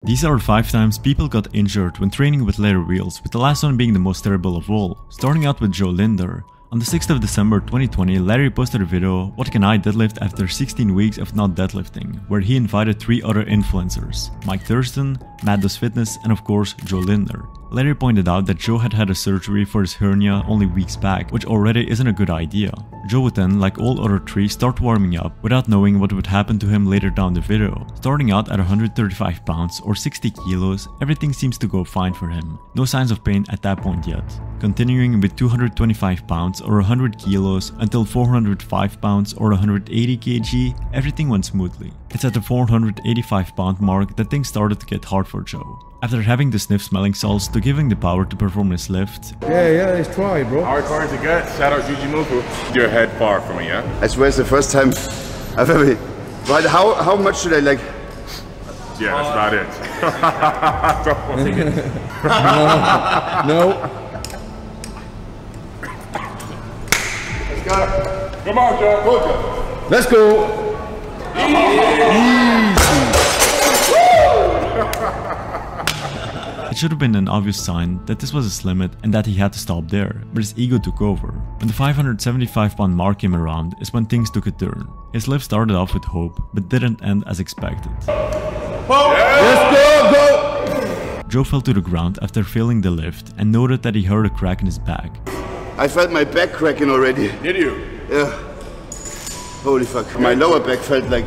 These are 5 times people got injured when training with Larry Wheels, with the last one being the most terrible of all. Starting out with Joe Lindner. On the 6th of December 2020, Larry posted a video, "What can I deadlift after 16 weeks of not deadlifting?" where he invited 3 other influencers, Mike Thurston, Matt Does Fitness, and of course Joe Lindner. Larry pointed out that Joe had had a surgery for his hernia only weeks back, which already isn't a good idea. Joe would then, like all other 3, start warming up without knowing what would happen to him later down the video. Starting out at 135 pounds or 60 kilos, everything seems to go fine for him. No signs of pain at that point yet. Continuing with 225 pounds or 100 kilos until 405 pounds or 180 kg, everything went smoothly. It's at the 485 pound mark that things started to get hard for Joe. After having the sniff smelling salts to give him the power to perform his lift. Yeah, let's try, bro. How hard is it get? Shout out Gigi Mufu. Your head far from me, yeah? I swear it's the first time I've ever... But how much should I like... Yeah, that's about it. No. Let's go. Come on, Joe. Go, Joe. Let's go. It should have been an obvious sign that this was his limit and that he had to stop there, but his ego took over. When the 575 pound mark came around is when things took a turn. His lift started off with hope, but didn't end as expected. Let's go. Joe fell to the ground after failing the lift and noted that he heard a crack in his back. I felt my back cracking already. Did you? Yeah. Holy fuck. My lower back felt like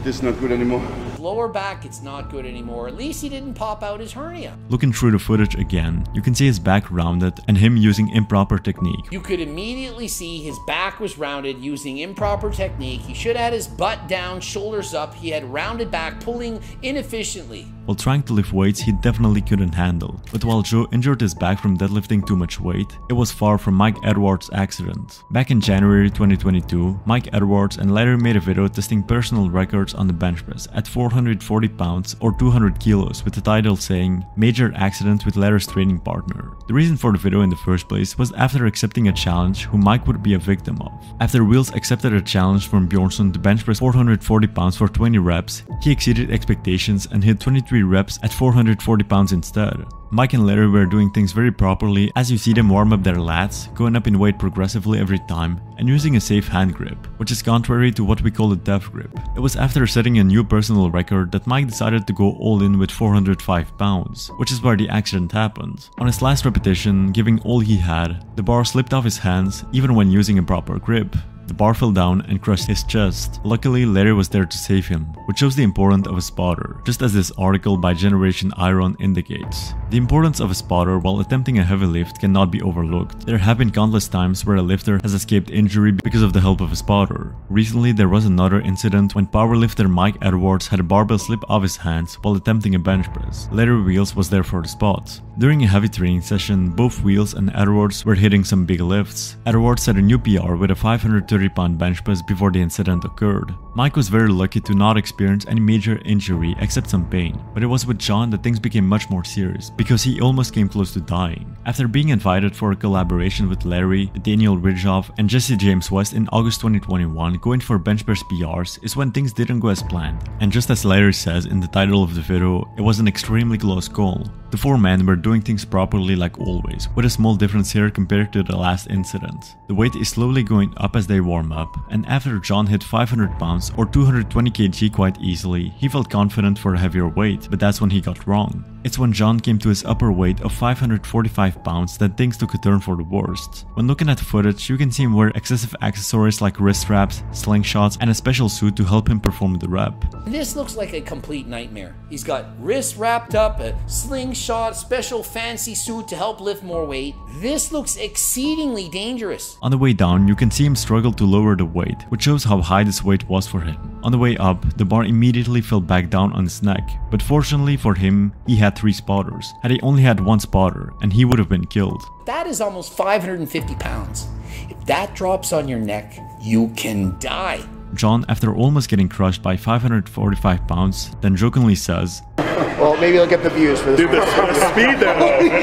this is not good anymore. Lower back, it's not good anymore. At least he didn't pop out his hernia. Looking through the footage again, you can see his back rounded and him using improper technique. You could immediately see his back was rounded using improper technique. He should have had his butt down, shoulders up. He had rounded back, pulling inefficiently. While trying to lift weights he definitely couldn't handle. But while Joe injured his back from deadlifting too much weight, it was far from Mike Edwards' accident. Back in January 2022, Mike Edwards and Larry made a video testing personal records on the bench press at 440 pounds or 200 kilos with the title saying "Major Accident with Larry's Training Partner." The reason for the video in the first place was after accepting a challenge who Mike would be a victim of. After Wheels accepted a challenge from Bjornsson to bench press 440 pounds for 20 reps, he exceeded expectations and hit 23 reps at 440 pounds instead. Mike and Larry were doing things very properly as you see them warm up their lats, going up in weight progressively every time, and using a safe hand grip, which is contrary to what we call a death grip. It was after setting a new personal record that Mike decided to go all in with 405 pounds, which is where the accident happened. On his last repetition, giving all he had, the bar slipped off his hands even when using a proper grip. The bar fell down and crushed his chest. Luckily, Larry was there to save him, which shows the importance of a spotter, just as this article by Generation Iron indicates. The importance of a spotter while attempting a heavy lift cannot be overlooked. There have been countless times where a lifter has escaped injury because of the help of a spotter. Recently, there was another incident when powerlifter Mike Edwards had a barbell slip off his hands while attempting a bench press. Larry Wheels was there for the spot. During a heavy training session, both Wheels and Edwards were hitting some big lifts. Edwards set a new PR with a 530-pound bench press before the incident occurred. Mike was very lucky to not experience any major injury except some pain, but it was with John that things became much more serious because he almost came close to dying. After being invited for a collaboration with Larry, Daniel Ridgeoff, and Jesse James West in August 2021, going for bench press PRs is when things didn't go as planned. And just as Larry says in the title of the video, it was an extremely close call. The 4 men were doing things properly like always, with a small difference here compared to the last incident. The weight is slowly going up as they warm up, and after John hit 500 pounds or 220 kg quite easily, he felt confident for a heavier weight, but that's when he got wrong. It's when John came to his upper weight of 545 pounds that things took a turn for the worst. When looking at the footage, you can see him wear excessive accessories like wrist straps, slingshots, and a special suit to help him perform the rep. This looks like a complete nightmare. He's got wrists wrapped up, a slingshot, special fancy suit to help lift more weight. This looks exceedingly dangerous. On the way down, you can see him struggle to lower the weight, which shows how high this weight was for him. On the way up, the bar immediately fell back down on his neck, but fortunately for him, he had 3 spotters. Had he only had 1 spotter, and he would have been killed. That is almost 550 pounds. If that drops on your neck, you can die. John, after almost getting crushed by 545 pounds, then jokingly says, "Well, maybe I'll get the views for this." Dude, the speed there,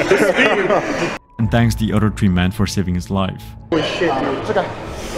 the speed. And thanks the other 3 men for saving his life. Holy shit, dude. It's okay.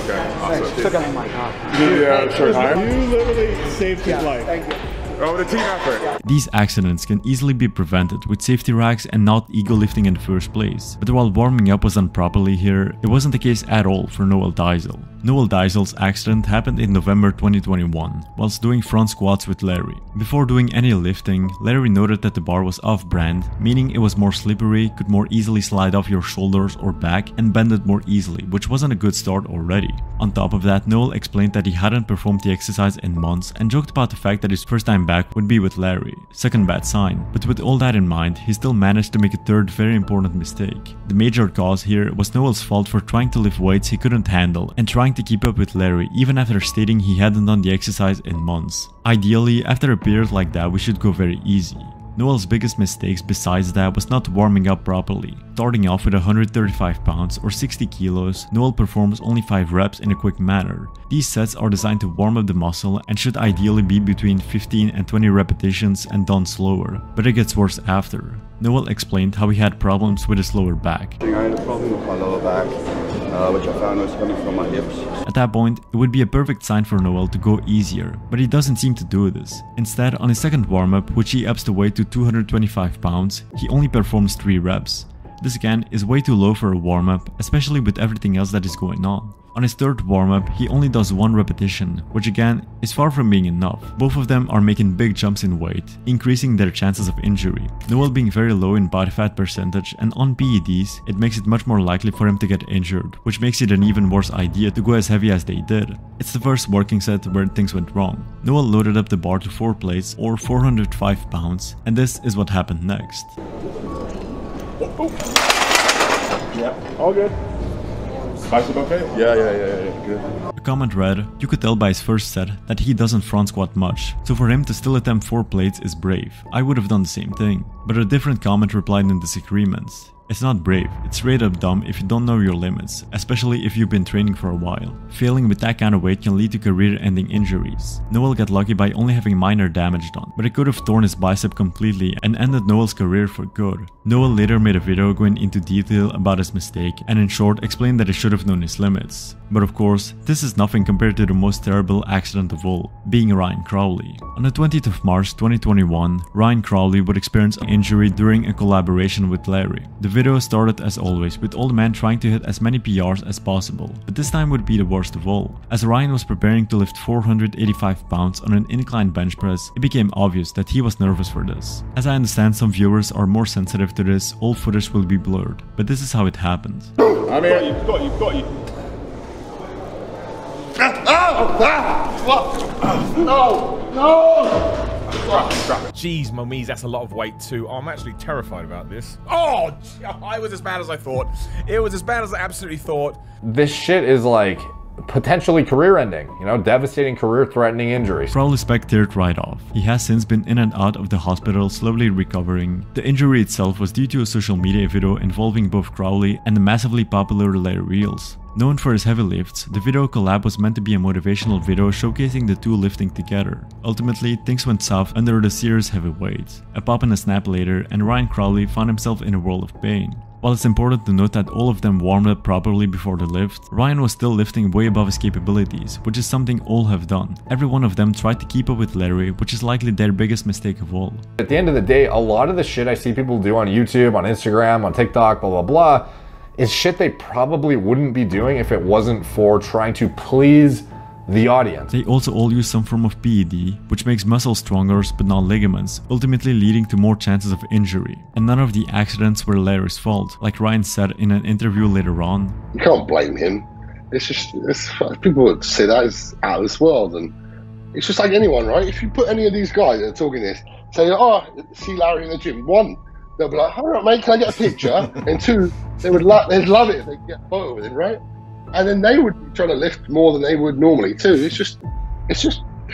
Okay, awesome. It's okay. Oh my god. You You literally saved his life. Thank you. Oh, the team effort. These accidents can easily be prevented with safety racks and not ego lifting in the first place. But while warming up was done properly here, it wasn't the case at all for Noel Deyzel. Noel Deyzel's accident happened in November 2021, whilst doing front squats with Larry. Before doing any lifting, Larry noted that the bar was off-brand, meaning it was more slippery, could more easily slide off your shoulders or back, and bend it more easily, which wasn't a good start already. On top of that, Noel explained that he hadn't performed the exercise in months and joked about the fact that his first time back would be with Larry. Second bad sign. But with all that in mind, he still managed to make a third very important mistake. The major cause here was Noel's fault for trying to lift weights he couldn't handle and trying to keep up with Larry even after stating he hadn't done the exercise in months. Ideally, after a period like that, we should go very easy. Noel's biggest mistakes besides that was not warming up properly. Starting off with 135 pounds or 60 kilos, Noel performs only 5 reps in a quick manner. These sets are designed to warm up the muscle and should ideally be between 15 and 20 repetitions and done slower, but it gets worse after. Noel explained how he had problems with his lower back. I had a problem with my lower back, which I found was coming from my hips. At that point, it would be a perfect sign for Noel to go easier, but he doesn't seem to do this. Instead, on his second warm-up, which he ups the weight to 225 pounds, he only performs 3 reps. This again is way too low for a warm-up, especially with everything else that is going on. On his third warm-up, he only does 1 repetition, which again is far from being enough. Both of them are making big jumps in weight, increasing their chances of injury. Noel being very low in body fat percentage and on PEDs, it makes it much more likely for him to get injured, which makes it an even worse idea to go as heavy as they did. It's the first working set where things went wrong. Noel loaded up the bar to 4 plates or 405 pounds, and this is what happened next. Yeah, all good. Bicep okay? Yeah, good. A comment read, "You could tell by his first set that he doesn't front squat much, so for him to still attempt 4 plates is brave. I would have done the same thing." But a different comment replied in disagreements. "It's not brave, it's straight up dumb if you don't know your limits, especially if you've been training for a while. Failing with that kind of weight can lead to career-ending injuries." Noel got lucky by only having minor damage done, but it could have torn his bicep completely and ended Noel's career for good. Noel later made a video going into detail about his mistake and in short explained that he should have known his limits. But of course, this is nothing compared to the most terrible accident of all, being Ryan Crowley. On the 20th of March 2021, Ryan Crowley would experience an injury during a collaboration with Larry. The video started as always with all the men trying to hit as many PRs as possible, but this time would be the worst of all. As Ryan was preparing to lift 485 pounds on an incline bench press, it became obvious that he was nervous for this. As I understand some viewers are more sensitive to this, all footage will be blurred, but this is how it happened. I'm here. You've got you. Jeez, mummies, that's a lot of weight too. I'm actually terrified about this. Oh, it was as bad as I thought. It was as bad as I absolutely thought. This shit is like potentially career-ending, you know, devastating career-threatening injuries. Crowley's back teared right off. He has since been in and out of the hospital, slowly recovering. The injury itself was due to a social media video involving both Crowley and the massively popular Larry Wheels. Known for his heavy lifts, the video collab was meant to be a motivational video showcasing the two lifting together. Ultimately, things went south under the serious heavy weight. A pop and a snap later, and Ryan Crowley found himself in a world of pain. While it's important to note that all of them warmed up properly before the lift, Ryan was still lifting way above his capabilities, which is something all have done. Every one of them tried to keep up with Larry, which is likely their biggest mistake of all. At the end of the day, a lot of the shit I see people do on YouTube, on Instagram, on TikTok, blah, blah, blah, is shit they probably wouldn't be doing if it wasn't for trying to please the audience. They also all use some form of PED, which makes muscles stronger but not ligaments, ultimately leading to more chances of injury. And none of the accidents were Larry's fault, like Ryan said in an interview later on. You can't blame him. It's just, people would say that is out of this world, and it's just like anyone, right? If you put any of these guys that are talking this, say, oh, see Larry in the gym, 1, they'll be like, all right, mate, can I get a picture? And 2, they'd love it if they could get a photo with him, right? And then they would be trying to lift more than they would normally too. It's just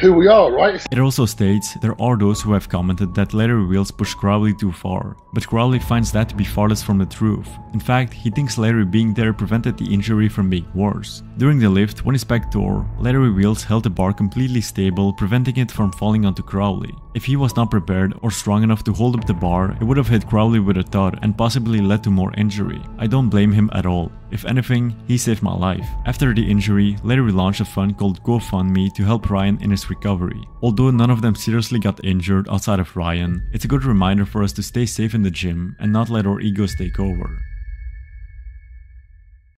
who we are, right? It also states there are those who have commented that Larry Wheels pushed Crowley too far, but Crowley finds that to be farthest from the truth. In fact, he thinks Larry being there prevented the injury from being worse. During the lift, when his back tore, Larry Wheels held the bar completely stable, preventing it from falling onto Crowley. If he was not prepared or strong enough to hold up the bar, it would have hit Crowley with a thud and possibly led to more injury. I don't blame him at all. If anything, he saved my life. After the injury, Larry launched a fund called GoFundMe to help Ryan in his recovery. Although none of them seriously got injured outside of Ryan, it's a good reminder for us to stay safe in the gym and not let our egos take over.